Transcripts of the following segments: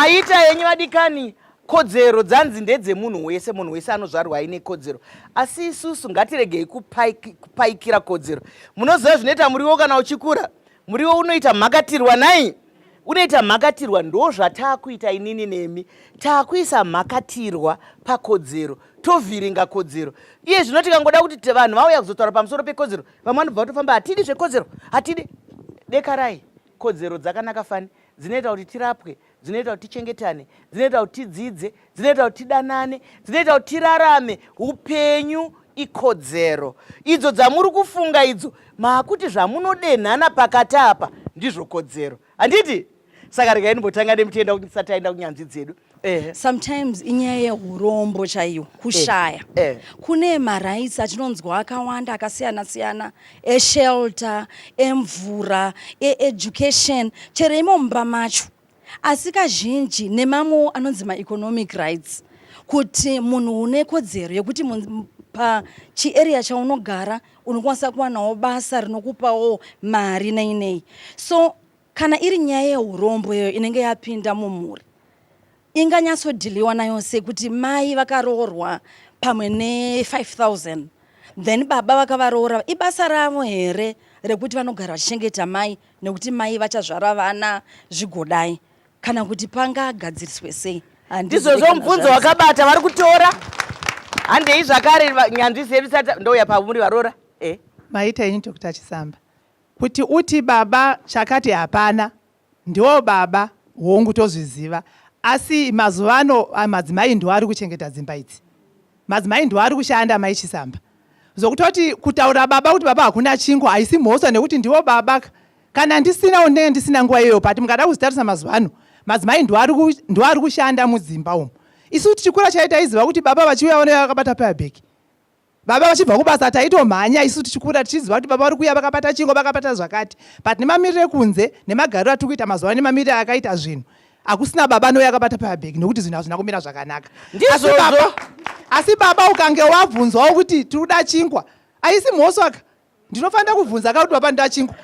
maita yenyu vadikani. Kodzero dzanzi ndedzemunhu wese anozvarwa aine kodzero. Asi isusu ngatiregei kupaikira kodzero. Munoziva zvinoita muriwo kana uchikura? Muriwo unoita mhakatirwa nai? Unoita mhakatirwa, ndo zvatakuita inini nemi. Takuisa mhakatirwa pakodzero, tovhiringa kodzero. Iye zvino tikangoda kuti vanhu vauya kuzotaura pamusoro pekodzero, vamwe vanobva vatofamba hatidi zvekodzero, hatidi. Dekarai, kodzero dzakanaka fani, dzinoita kuti tirapwe, dzinoita kuti tichengetane, dzinoita kuti tidzidze, dzinoita kuti tidanane, dzinoita kuti tirarame upenyu ikodzero. Idzo dzamuri kufunga idzo, makuti zvamunodenhana pakati apa ndizvo kodzero. Handiti? Saka regai ndimbotanga nemutienda kuti tisati taenda kunyanzvi dzedu. Sometimes inyaya yeurombo chaiyo kushaya. Kune marights atinonzwa akawanda akasiyana-siyana, eshelter, emvura, education, chero imomba macho. Asi kazhinji nemamwe anonzi ma-economic rights, kuti munhu une kodzero yekuti pachiarea chaunogara unokwanisa kuwanawo basa rinokupawo mari nei. So kana iri nyaya yeurombo iyo inenge yapinda mumhuri, inganyatsodhiliwa nayo sekuti mai vakaroorwa pamwe ne5,000, then baba vakavaroora, ibasa ravo here rekuti vanogara vachichengeta mai nekuti mai vachazvara vana zvigodai, kana kuti pangagadziriswe sei? Ndizvozvo mubvunzo wakabata vari kutora. Handei zvakare nyanzvi dzedu dzisati ndouya pamuri varoora. Maita yenyu Dr. Chisamba, kuti uti baba chakati hapana, ndiwo baba hongu tozviziva. Asi mazuvano madzimai ndo ari kuchengeta dzimba idzi. Madzimai ndo ari kushanda. Mai Chisamba, zokutoti kutaura baba kuti baba hakuna chingwa haisi mhosva, nekuti ndiwo baba. Kana ndisina unenge ndisina nguva iyoyo, pati mukada kuzitarisa mazuvano madzimai ndo ari kushanda mudzimba umu. Isu tichikura chaitaiziva kuti baba vachiuya vanenge vakabata payabheki, baba vachibva kubasa taitomhanya. Isu tichikura tichiziva kuti baba vari kuuya vakabata chingo, vakabata zvakati. But nemamiriro ekunze nemagariro atiri kuita mazuva nemamiriro akaita zvinhu, hakusina baba nouya akabata payabheki, nekuti zvinhu hazvina kumira zvakanaka. Asi baba ukange wabvunzwawo kuti tiri kuda chingwa, haisi mhosva. Ndinofanira kubvunza kuti baba ndoda chingwa.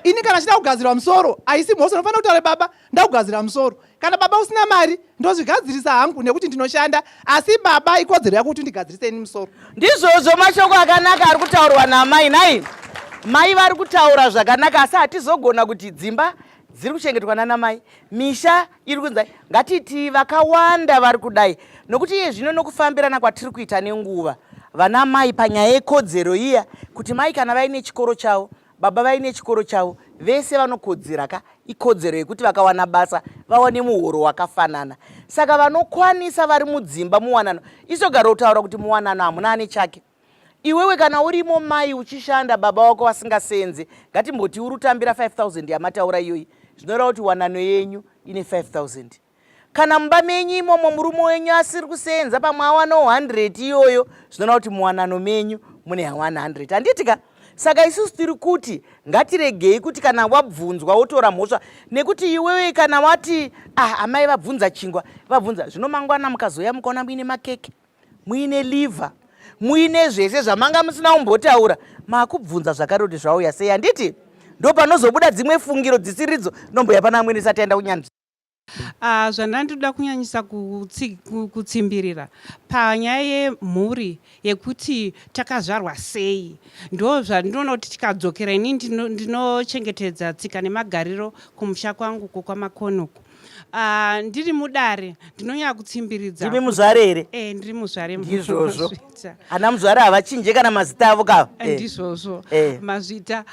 Ini kana chida kugadzirwa musoro, haisi mhosva. Ndinofanira kutaura baba ndakugadzira musoro. Kana baba usina mari, ndozvigadzirisa hangu nekuti ndinoshanda. Asi baba ikodzero yako kuti ndigadzirise musoro. Ndizvozvo mashoko akanaka ari kutaurwa namai nai. Mai vari kutaura zvakanaka, asi hatizogona kuti dzimba dziri kuchengetwa nanamai, misha iri kunzai. Ngatiti vakawanda vari kudai, nokuti iye zvino nokufambirana kwatiri kuita nenguva. Vana mai panyaya yekodzero iya, kuti mai kana vaine chikoro chavo, baba vaine chikoro chavo, vese vanokodzera ikodzero yekuti vakawana basa vawane muhoro wakafanana. Saka vanokwanisa vari mudzimba muwanano. Isogara kutaura kuti muwanano hamuna ane chake. Iwewe kana urimo mai uchishanda, baba wako vasingasenze, ngatimboti uri kutambira 5,000 yamataura iyoyi, zvinoreva kuti wanano yenyu ine 5,000. Kana mumba menyu imomo murume wenyu asiri kusenza, pamwe awanawo 100 iyoyo, zvinoreva kuti muwanano menyu mune 100. Handitika? Saka isusu tiri kuti ngatiregei kuti kana wabvunzwa wotora mhosva, nekuti iwewe kana wati amai vabvunza chingwa, vabvunza zvino mangwana mukazoya mukaona muine makeke, muine liver, muine zvese zvamanga musina kumbotaura, makubvunza zvakare kuti zvauya sei. Handiti? Ndo panozobuda dzimwe fungiro dzisiridzo. Nomboya pana amweni isati aenda kunyanzvi. Zvandandoda kunyanyisa kutsimbirira panyaya yemhuri yekuti takazvarwa sei, ndo zvandinoona kuti tikadzokera ini ndinochengetedza tsika nemagariro kumusha kwangu kwamakonoku. Ndiri mudare ndinonyanya kutsimbiridza. Ndimi muzvare here? Ndiri muzvare. Ndizvozvo. Ana muzvare havachinje kana mazita avo kava? Ndizvozvo mazita.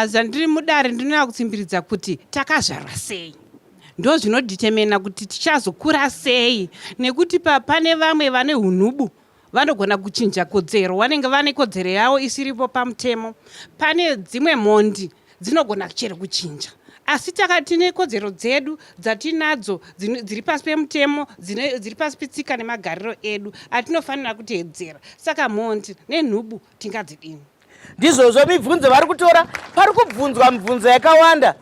Zvandiri mudare ndinonyanya kutsimbiridza kuti takazvarwa sei, ndo zvinoditemena kuti tichazokura sei, nekuti pane vamwe vane hunhubu vanogona kuchinja kodzero, vanenge vane kodzero yavo isiripo pamutemo. Pane dzimwe mhondi dzinogona chero kuchinja, asi tine kodzero dzedu dzatinadzo dziri pasi pemutemo, dziri pasi petsika nemagariro edu atinofanira kuteedzera. Saka mhondi nenhubu tingadzidini? Ndizvozvo mibvunzo vari kutora. Pari kubvunzwa mibvunzo yakawanda.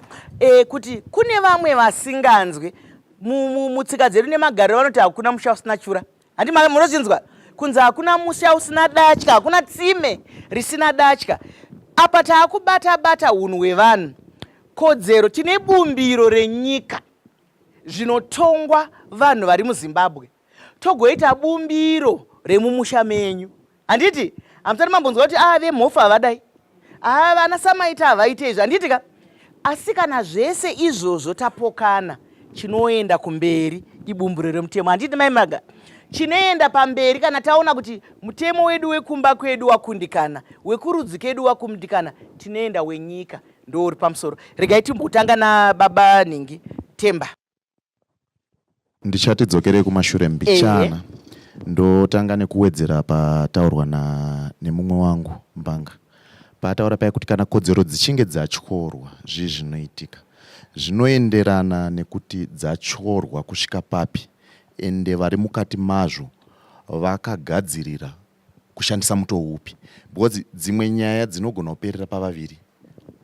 Kuti kune vamwe vasinganzwi mutsika dzedu nemagariro vanoti hakuna musha usina chura. Handi munozvinzwa? Kunzi hakuna musha usina datya, hakuna tsime risina datya. Apa taakubata-bata hunhu hwevanhu. Kodzero, tine bumbiro renyika. zvinotongwa vanhu vari muZimbabwe, togoita bumbiro remumusha menyu. Handiti hamusati mambonzwa kuti vemhofu havadai, vana Samaita havaite izvi, handiti ka? Asi kana zvese izvozvo tapokana, chinoenda kumberi ibumbiro remutemo. Handiti Mai Maga? Chinoenda pamberi kana taona kuti mutemo wedu wekumba kwedu wakundikana, wekurudzi kedu wakundikana, tinoenda wenyika ndouri pamusoro. Regai timbotanga naBaba Ningi Temba. Ndichatidzokere kumashure mbichana. Ndotanga nekuwedzera pataurwa nemumwe wangu Mbanga. Pataura paya kuti kana kodzero dzichinge dzatyorwa zvinoitika. Zvinoenderana nekuti dzatyorwa kusvika papi, ende vari mukati mazvo vakagadzirira kushandisa muto upi. Because dzimwe nyaya dzinogona kuperera pavaviri,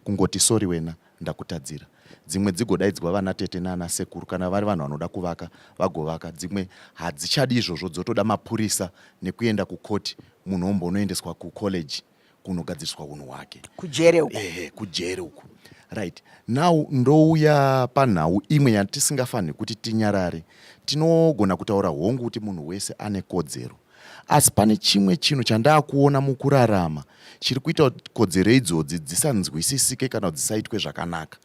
kungoti sori wena ndakutadzira. Dzimwe dzigodaidzwa vana tete nana sekuru kana vari vanhu vanoda kuvaka vagovaka. Dzimwe hadzichadi izvozvo, dzotoda mapurisa nekuenda kukoti, munhu ombonoendeswa kucollege kunogadziriswa unhu hwake, kujere uku. Kujere uku. Right. Now ndouya panhau imwe yatisingafaniri kuti tinyarare. Tinogona kutaura hongu kuti munhu wese ane kodzero. Asi pane chimwe chinhu chandakuona mukurarama chiri kuita kuti kodzero idzodzi dzisanzwisisike kana dzisaitwe zvakanaka.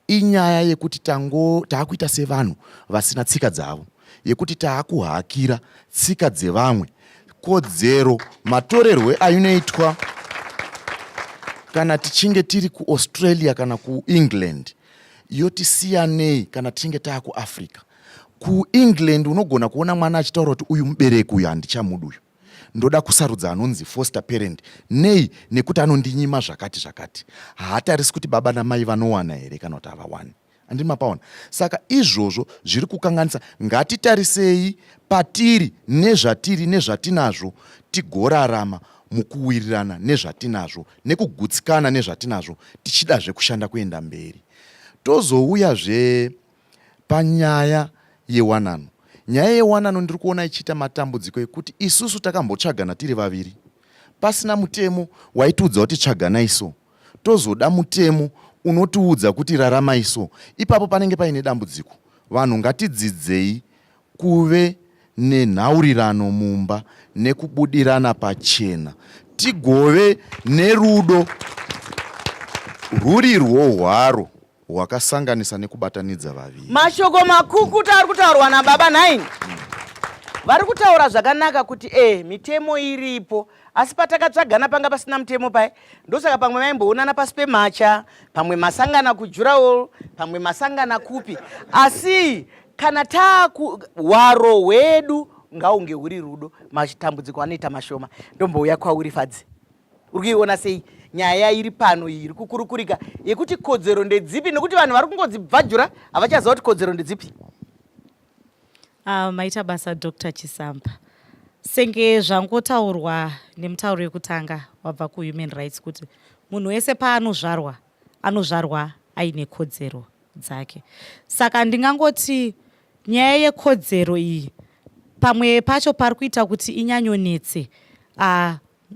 Inyaya yekuti taakuita sevanhu vasina tsika dzavo, yekuti taakuhakira tsika dzevamwe. Kodzero matorerwe ayinoitwa kana tichinge tiri kuAustralia kana kuEngland yotisiyanei kana tichinge taakuAfrica. KuEngland unogona kuona mwana achitaura kuti uyu mubereki uyu handichamudu uyu, ndoda kusarudza anonzi foster parent, nei nekuti anondinyima zvakati zvakati. Haatarisi kuti baba namai vanowana here kana kuti havawani. Handiri mapaona. Saka izvozvo zviri kukanganisa. Ngatitarisei patiri nezvatiri nezvatinazvo, tigorarama mukuwirirana nezvatinazvo, nekugutsikana nezvatinazvo, tichidazve kushanda kuenda mberi. Tozouyazve panyaya yewanano. Nyaya yewanano ndiri kuona ichiita matambudziko ekuti isusu takambotsvagana tiri vaviri, pasina mutemo waitiudza kuti tsvagana iso. Tozoda mutemo unotiudza kuti rarama iso. Ipapo panenge paine dambudziko. Vanhu ngatidzidzei kuve nenhaurirano mumba nekubudirana pachena. Tigove nerudo rwurirwo hwaro hwakasanganisa nekubatanidza vaviri. Mashoko makukuta ari kutaurwa naBaba 9. Vari kutaura zvakanaka kuti mitemo iripo, asi patakatsvagana panga pasina mutemo pai. Ndosaka pamwe maimboonana pasi pemacha, pamwe masangana kujurawo, pamwe masangana kupi. Asi kana hwaro hwedu ngaunge huri rudo, matambudziko anoita mashoma. Ndombouya kwauri Fadzi. Uri kuiona sei nyaya iri pano iri kukurukurika yekuti kodzero ndedzipi, nekuti vanhu vari kungodzibvajura havachaziva kuti kodzero ndedzipi. Maita basa Dr. Chisamba. Senge zvangotaurwa nemutauro wekutanga wabva kuHuman Rights kuti munhu wese paanozvarwa anozvarwa aine kodzero dzake. Saka ndingangoti nyaya yekodzero iyi pamwe pacho pari kuita kuti inyanyonetse,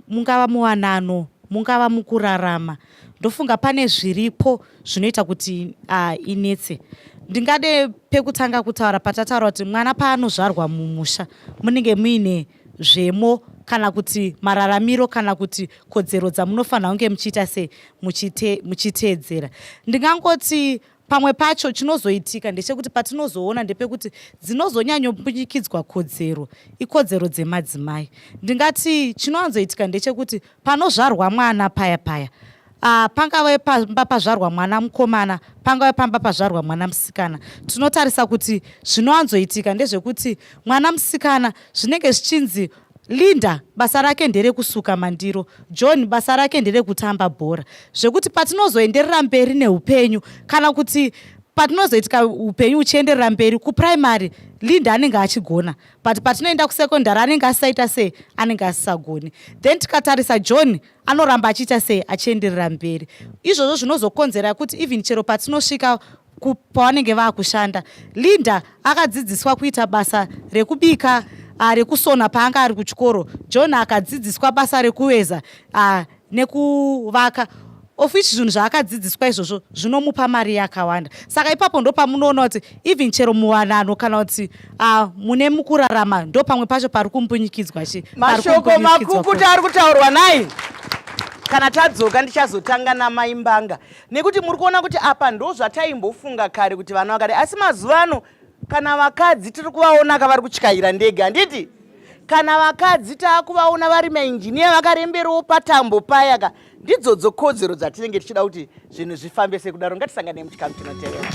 mungava muwanano, mungava mukurarama. Ndofunga pane zviripo zvinoita kuti inetse. Ndingade pekutanga kutaura patataura kuti mwana paanozvarwa mumusha munenge muine zvemo kana kuti mararamiro kana kuti kodzero dzamunofanira kunge muchiita sei muchiteedzera. Ndingangoti pamwe pacho chinozoitika ndechekuti patinozoona ndepekuti dzinozonyanyopinyikidzwa kodzero ikodzero dzemadzimai. Ndingati chinowanzoitika ndechekuti panozvarwa mwana paya paya, pangave pamba pazvarwa mwana mukomana, pangave pamba pazvarwa mwana musikana, tinotarisa kuti zvinowanzoitika ndezvekuti mwana musikana zvinenge zvichinzi Linda basa rake ndere kusuka mandiro, John basa rake ndere kutamba bhora. Zvekuti patinozoenderera mberi neupenyu kana kuti patinozoitika upenyu uchienderera mberi kuprimary, Linda anenge achigona, but patinoenda kusekondari anenge asaita sei, anenge asisagoni. Then tikatarisa John anoramba achiita sei, achienderera mberi. Izvozvo zvinozokonzera kuti even chero patinosvika pavanenge vaakushanda, Linda akadzidziswa kuita basa rekubika, rekusona paanga ari kuchikoro, John akadzidziswa basa rekuveza nekuvaka. of which zvinhu zvaakadzidziswa izvozvo zvinomupa mari yakawanda. Saka ipapo ndo pamunoona kuti even chero muwanano kana kuti mune mukurarama ndo pamwe pacho pari kumbunyikidzwa mashoko makukuti ari kutaurwa nayi. Kana tadzoka ndichazotanga naMai Mbanga nekuti muri kuona kuti apa ndo zvataimbofunga kare kuti vana vakare, asi mazuva ano kana vakadzi tiri kuvaona kavari kutyaira ndege, handiti? Kana vakadzi taakuvaona vari mainjiniya vakaremberawo patambo payaka. Ndidzodzo kodzero dzatinenge tichida kuti zvinhu zvifambe sekudaro. Ngatisangane muchikamu chinotevera.